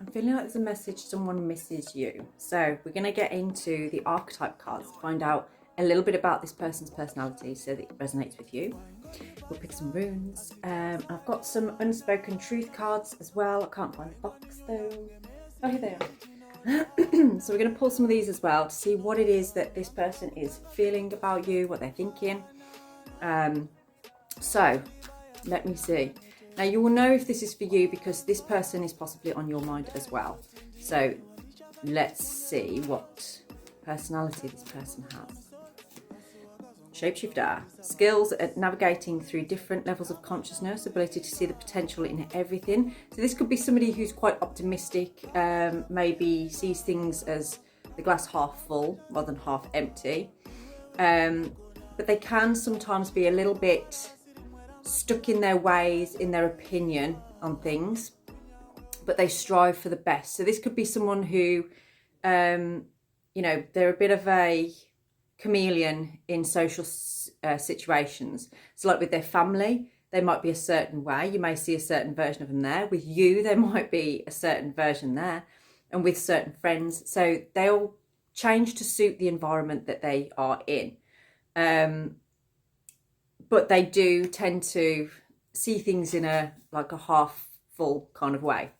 I'm feeling like there's a message someone misses you. So we're going to get into the archetype cards to find out a little bit about this person's personality so that it resonates with you. We'll pick some runes. I've got some unspoken truth cards as well. I can't find the box though. Oh, here they are. So we're going to pull some of these as well to see what it is that this person is feeling about you, what they're thinking. So let me see. Now you will know if this is for you because this person is possibly on your mind as well. So let's see what personality this person has. Shapeshifter. Skills at navigating through different levels of consciousness, ability to see the potential in everything. So this could be somebody who's quite optimistic, maybe sees things as the glass half full rather than half empty. But they can sometimes be a little bit stuck in their ways, in their opinion on things, but they strive for the best. So this could be someone who, they're a bit of a chameleon in social situations. So like with their family, they might be a certain way. You may see a certain version of them there. With you, there might be a certain version there. And with certain friends. So they'll change to suit the environment that they are in. But they do tend to see things in a half full kind of way.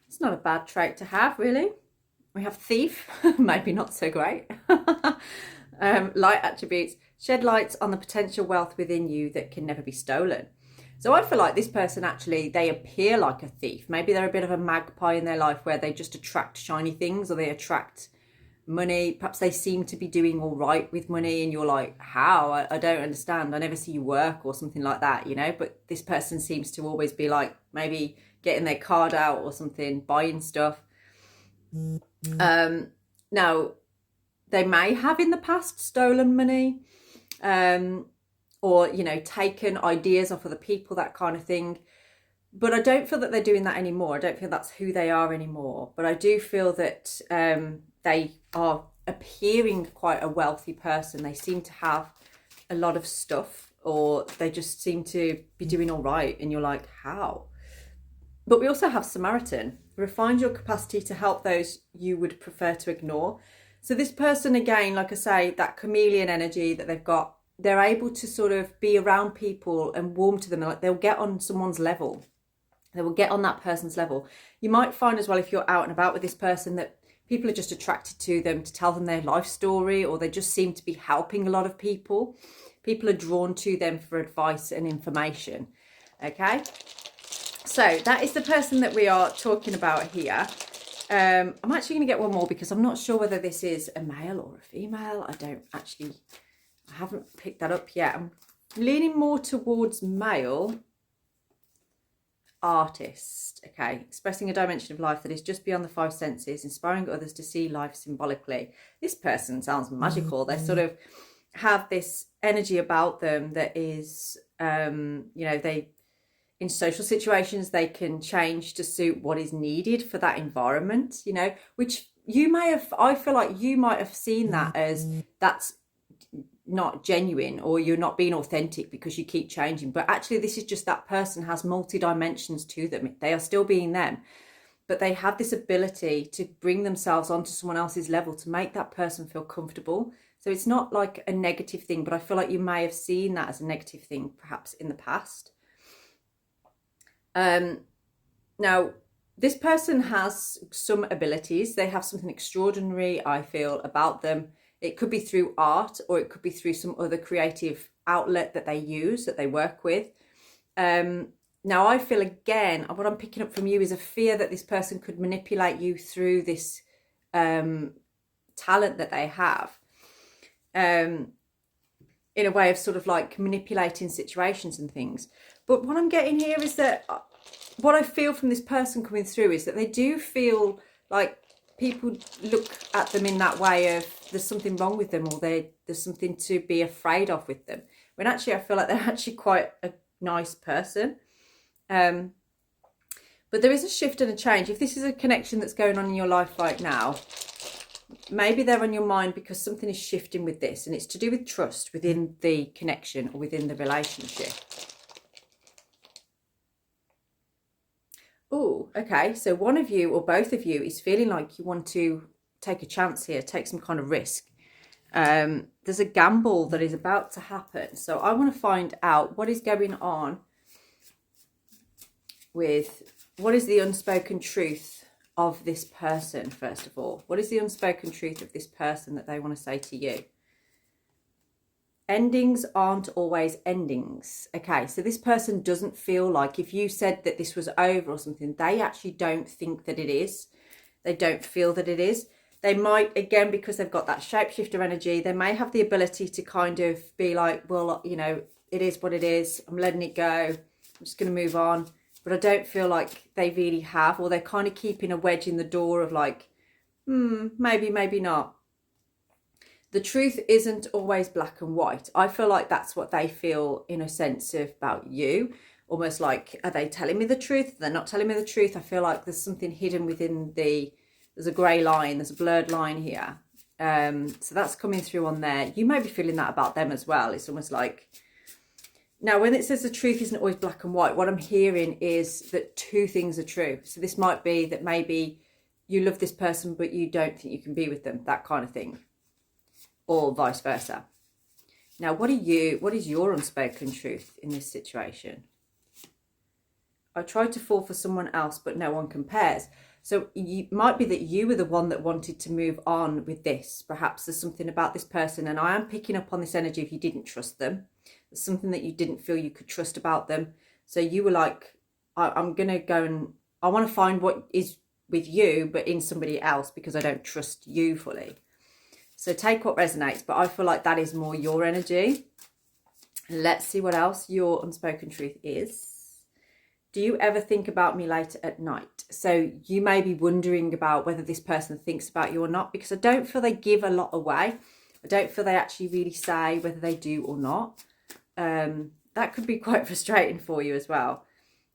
It's not a bad trait to have, really. We have thief, maybe not so great. Light attributes, shed light on the potential wealth within you that can never be stolen. So I feel like this person actually, they appear like a thief. Maybe they're a bit of a magpie in their life where they just attract shiny things or they attract money. Perhaps they seem to be doing all right with money and you're like, how? I don't understand. I never see you work or something like that, but this person seems to always be like maybe getting their card out or something, buying stuff. Now they may have in the past stolen money, or taken ideas off other people, that kind of thing. But I don't feel that they're doing that anymore. I don't feel that's who they are anymore. But I do feel that they are appearing quite a wealthy person. They seem to have a lot of stuff, or they just seem to be doing all right. And you're like, how? But we also have Samaritan. Refine your capacity to help those you would prefer to ignore. So this person, again, like I say, that chameleon energy that they've got, they're able to sort of be around people and warm to them. Like they'll get on someone's level. They will get on that person's level. You might find as well, if you're out and about with this person, that people are just attracted to them to tell them their life story, or they just seem to be helping a lot of people. People are drawn to them for advice and information. Okay. So that is the person that we are talking about here. I'm actually going to get one more because I'm not sure whether this is a male or a female. I haven't picked that up yet. I'm leaning more towards male. Artist. Okay. Expressing a dimension of life that is just beyond the five senses, inspiring others to see life symbolically. This person sounds magical. They sort of have this energy about them that is, they, in social situations, they can change to suit what is needed for that environment, which you may have, I feel like you might have seen that as that's not genuine, or you're not being authentic because you keep changing. But actually, this is just that person has multi-dimensions to them. They are still being them, but they have this ability to bring themselves onto someone else's level to make that person feel comfortable. So it's not like a negative thing, but I feel like you may have seen that as a negative thing perhaps in the past. Now, this person has some abilities. They have something extraordinary, I feel, about them. It could be through art, or it could be through some other creative outlet that they use, that they work with. Now, I feel, again, what I'm picking up from you is a fear that this person could manipulate you through this talent that they have, in a way of sort of like manipulating situations and things. But what I'm getting here is that what I feel from this person coming through is that they do feel like people look at them in that way of there's something wrong with them, or there's something to be afraid of with them. When actually I feel like they're actually quite a nice person. But there is a shift and a change. If this is a connection that's going on in your life right now, maybe they're on your mind because something is shifting with this, and it's to do with trust within the connection or within the relationship. Oh, okay. So one of you or both of you is feeling like you want to take a chance here, take some kind of risk. There's a gamble that is about to happen. So I want to find out what is going on with, what is the unspoken truth of this person, first of all. What is the unspoken truth of this person that they want to say to you? Endings aren't always endings. Okay, so this person doesn't feel like, if you said that this was over or something, they actually don't think that it is. They don't feel that it is. They might, again, because they've got that shapeshifter energy, they may have the ability to kind of be like, well, you know, it is what it is. I'm letting it go. I'm just going to move on. But I don't feel like they really have, or they're kind of keeping a wedge in the door of like, maybe, maybe not. The truth isn't always black and white. I feel like that's what they feel in a sense of about you. Almost like, are they telling me the truth? They're not telling me the truth. I feel like there's something hidden within there's a grey line, there's a blurred line here. So that's coming through on there. You may be feeling that about them as well. It's almost like, now when it says the truth isn't always black and white, what I'm hearing is that two things are true. So this might be that maybe you love this person, but you don't think you can be with them, that kind of thing. Or vice versa. Now, what is your unspoken truth in this situation? I tried to fall for someone else, but no one compares. So it might be that you were the one that wanted to move on with this. Perhaps there's something about this person, and I am picking up on this energy if you didn't trust them. There's something that you didn't feel you could trust about them. So you were like, I'm going to go and I want to find what is with you, but in somebody else, because I don't trust you fully. So take what resonates, but I feel like that is more your energy. Let's see what else your unspoken truth is. Do you ever think about me later at night? So you may be wondering about whether this person thinks about you or not, because I don't feel they give a lot away. I don't feel they actually really say whether they do or not. That could be quite frustrating for you as well.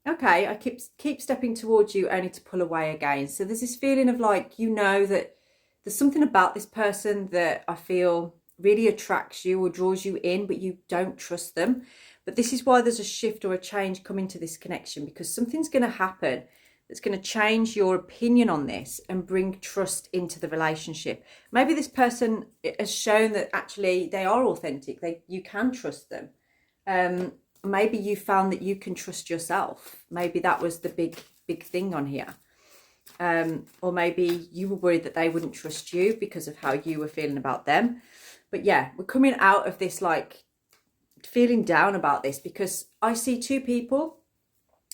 Okay, I keep stepping towards you only to pull away again. So there's this feeling of like, you know, that there's something about this person that I feel really attracts you or draws you in, but you don't trust them. But this is why there's a shift or a change coming to this connection, because something's going to happen that's going to change your opinion on this and bring trust into the relationship. Maybe this person has shown that actually they are authentic. You can trust them. Maybe you found that you can trust yourself. Maybe that was the big thing on here. Or maybe you were worried that they wouldn't trust you because of how you were feeling about them. But yeah, we're coming out of this like feeling down about this, because I see two people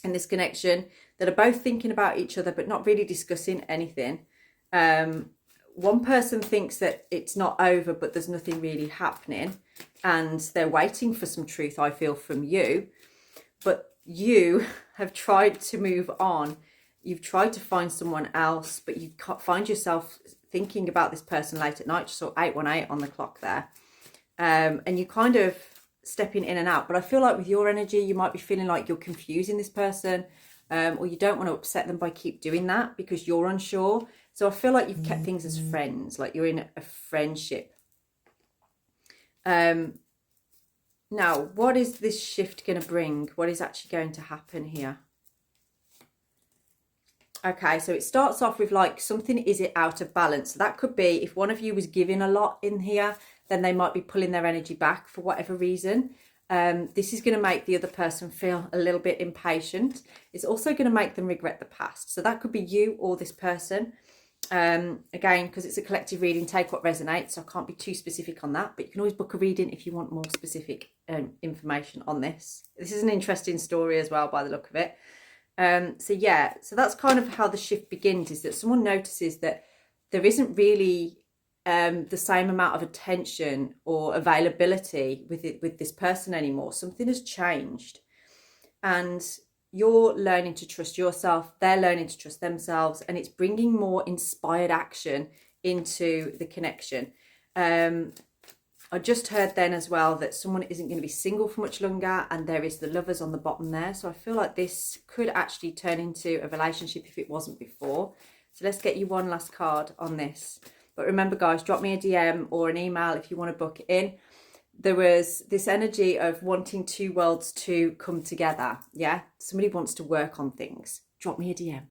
in this connection that are both thinking about each other but not really discussing anything. One person thinks that it's not over, but there's nothing really happening, and they're waiting for some truth, I feel, from you. But you have tried to move on. You've tried to find someone else, but you can't find yourself thinking about this person late at night. Just saw 818 on the clock there. And you kind of stepping in and out. But I feel like with your energy, you might be feeling like you're confusing this person, or you don't want to upset them by keep doing that because you're unsure. So I feel like you've kept things as friends, like you're in a friendship. Now, what is this shift going to bring? What is actually going to happen here? Okay, so it starts off with like something is it out of balance. So that could be if one of you was giving a lot in here, then they might be pulling their energy back for whatever reason. This is going to make the other person feel a little bit impatient. It's also going to make them regret the past. So that could be you or this person. Again, because it's a collective reading, take what resonates. So I can't be too specific on that, but you can always book a reading if you want more specific information on this. This is an interesting story as well, by the look of it. So yeah, so that's kind of how the shift begins, is that someone notices that there isn't really the same amount of attention or availability with this person anymore. Something has changed, and you're learning to trust yourself, they're learning to trust themselves, and it's bringing more inspired action into the connection. I just heard then as well that someone isn't going to be single for much longer, and there is the lovers on the bottom there. So I feel like this could actually turn into a relationship if it wasn't before. So let's get you one last card on this. But remember, guys, drop me a DM or an email if you want to book in. There was this energy of wanting two worlds to come together. Yeah, somebody wants to work on things. drop me a DM.